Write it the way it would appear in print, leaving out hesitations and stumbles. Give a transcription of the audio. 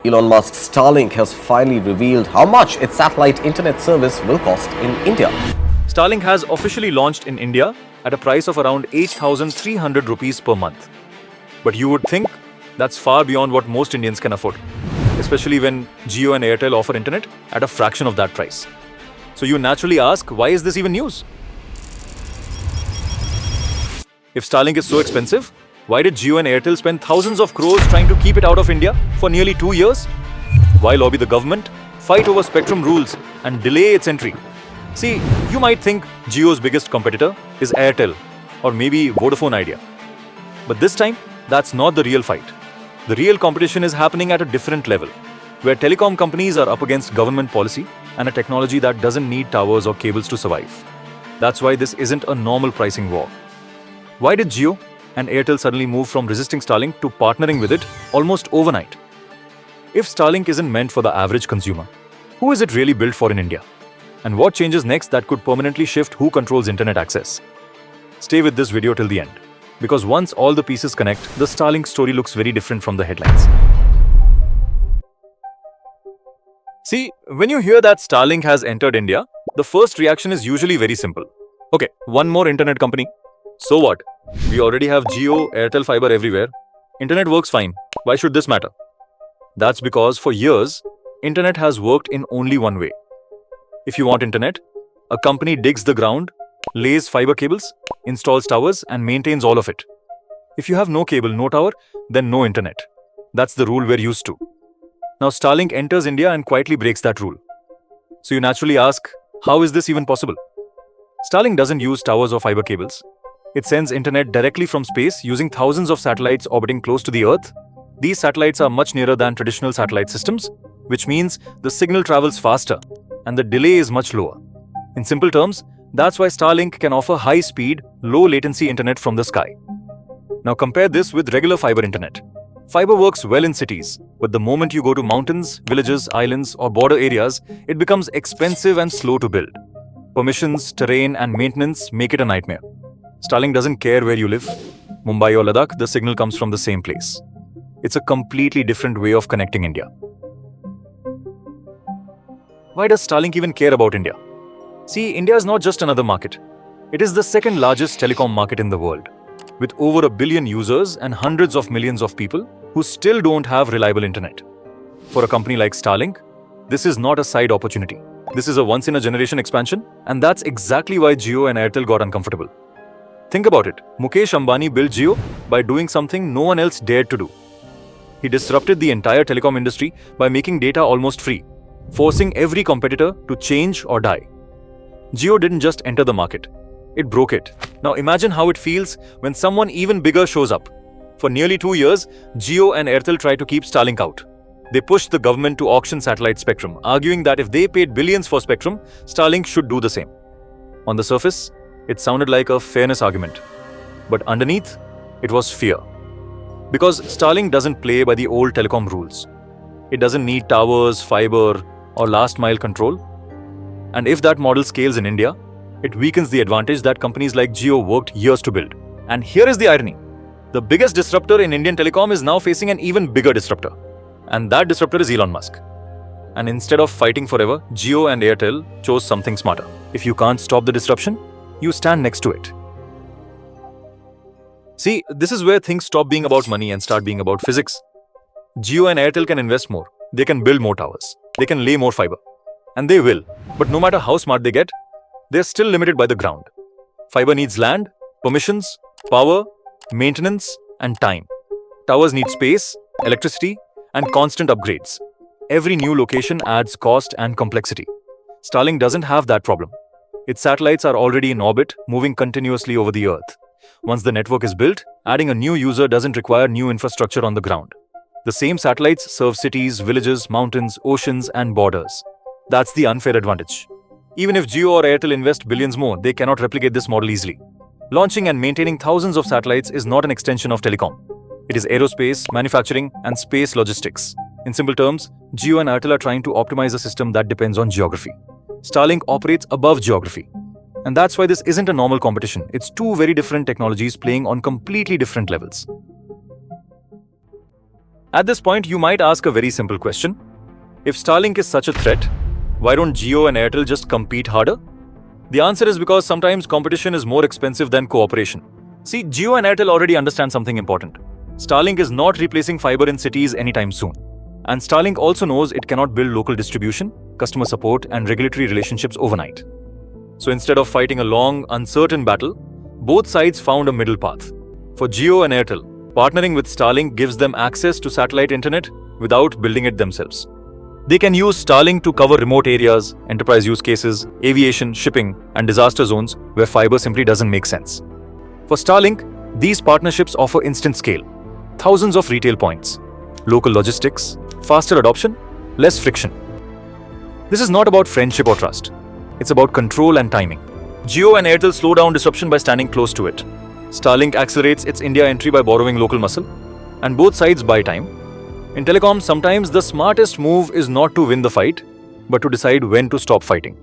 Elon Musk's Starlink has finally revealed how much its satellite internet service will cost in India. Starlink has officially launched in India at a price of around 8,300 rupees per month. But you would think that's far beyond what most Indians can afford, especially when Jio and Airtel offer internet at a fraction of that price. So you naturally ask, why is this even news? If Starlink is so expensive, why did Jio and Airtel spend thousands of crores trying to keep it out of India for nearly 2 years? Why lobby the government, fight over spectrum rules, and delay its entry? See, you might think Jio's biggest competitor is Airtel, or maybe Vodafone Idea. But this time, that's not the real fight. The real competition is happening at a different level, where telecom companies are up against government policy and a technology that doesn't need towers or cables to survive. That's why this isn't a normal pricing war. Why did Jio and Airtel suddenly move from resisting Starlink to partnering with it almost overnight? If Starlink isn't meant for the average consumer, who is it really built for in India? And what changes next that could permanently shift who controls internet access? Stay with this video till the end, because once all the pieces connect, the Starlink story looks very different from the headlines. See, when you hear that Starlink has entered India, the first reaction is usually very simple. Okay, one more internet company. So what? We already have Jio, Airtel fiber everywhere. Internet works fine. Why should this matter? That's because for years, internet has worked in only one way. If you want internet, a company digs the ground, lays fiber cables, installs towers, and maintains all of it. If you have no cable, no tower, then no internet. That's the rule we're used to. Now Starlink enters India and quietly breaks that rule. So you naturally ask, how is this even possible? Starlink doesn't use towers or fiber cables. It sends internet directly from space using thousands of satellites orbiting close to the Earth. These satellites are much nearer than traditional satellite systems, which means the signal travels faster and the delay is much lower. In simple terms, that's why Starlink can offer high-speed, low-latency internet from the sky. Now compare this with regular fiber internet. Fiber works well in cities, but the moment you go to mountains, villages, islands, or border areas, it becomes expensive and slow to build. Permissions, terrain, and maintenance make it a nightmare. Starlink doesn't care where you live. Mumbai or Ladakh, the signal comes from the same place. It's a completely different way of connecting India. Why does Starlink even care about India? See, India is not just another market. It is the second largest telecom market in the world, with over 1 billion users and hundreds of millions of people who still don't have reliable internet. For a company like Starlink, this is not a side opportunity. This is a once-in-a-generation expansion, and that's exactly why Jio and Airtel got uncomfortable. Think about it. Mukesh Ambani built Jio by doing something no one else dared to do. He disrupted the entire telecom industry by making data almost free, forcing every competitor to change or die. Jio didn't just enter the market, it broke it. Now imagine how it feels when someone even bigger shows up. For nearly 2 years, Jio and Airtel tried to keep Starlink out. They pushed the government to auction satellite spectrum, arguing that if they paid billions for spectrum, Starlink should do the same. On the surface, it sounded like a fairness argument, but underneath, it was fear. Because Starlink doesn't play by the old telecom rules. It doesn't need towers, fiber, or last-mile control. And if that model scales in India, it weakens the advantage that companies like Jio worked years to build. And here is the irony. The biggest disruptor in Indian telecom is now facing an even bigger disruptor. And that disruptor is Elon Musk. And instead of fighting forever, Jio and Airtel chose something smarter. If you can't stop the disruption, you stand next to it. See, this is where things stop being about money and start being about physics. Jio and Airtel can invest more. They can build more towers. They can lay more fiber. And they will. But no matter how smart they get, they're still limited by the ground. Fiber needs land, permissions, power, maintenance, and time. Towers need space, electricity, and constant upgrades. Every new location adds cost and complexity. Starlink doesn't have that problem. Its satellites are already in orbit, moving continuously over the Earth. Once the network is built, adding a new user doesn't require new infrastructure on the ground. The same satellites serve cities, villages, mountains, oceans, and borders. That's the unfair advantage. Even if Jio or Airtel invest billions more, they cannot replicate this model easily. Launching and maintaining thousands of satellites is not an extension of telecom. It is aerospace, manufacturing, and space logistics. In simple terms, Jio and Airtel are trying to optimize a system that depends on geography. Starlink operates above geography. And that's why this isn't a normal competition. It's two very different technologies playing on completely different levels. At this point, you might ask a very simple question. If Starlink is such a threat, why don't Jio and Airtel just compete harder? The answer is because sometimes competition is more expensive than cooperation. See, Jio and Airtel already understand something important. Starlink is not replacing fiber in cities anytime soon. And Starlink also knows it cannot build local distribution, customer support, and regulatory relationships overnight. So instead of fighting a long, uncertain battle, both sides found a middle path. For Jio and Airtel, partnering with Starlink gives them access to satellite internet without building it themselves. They can use Starlink to cover remote areas, enterprise use cases, aviation, shipping, and disaster zones where fiber simply doesn't make sense. For Starlink, these partnerships offer instant scale, thousands of retail points, local logistics, faster adoption, less friction. This is not about friendship or trust. It's about control and timing. Jio and Airtel slow down disruption by standing close to it. Starlink accelerates its India entry by borrowing local muscle, and both sides buy time. In telecom, sometimes the smartest move is not to win the fight, but to decide when to stop fighting.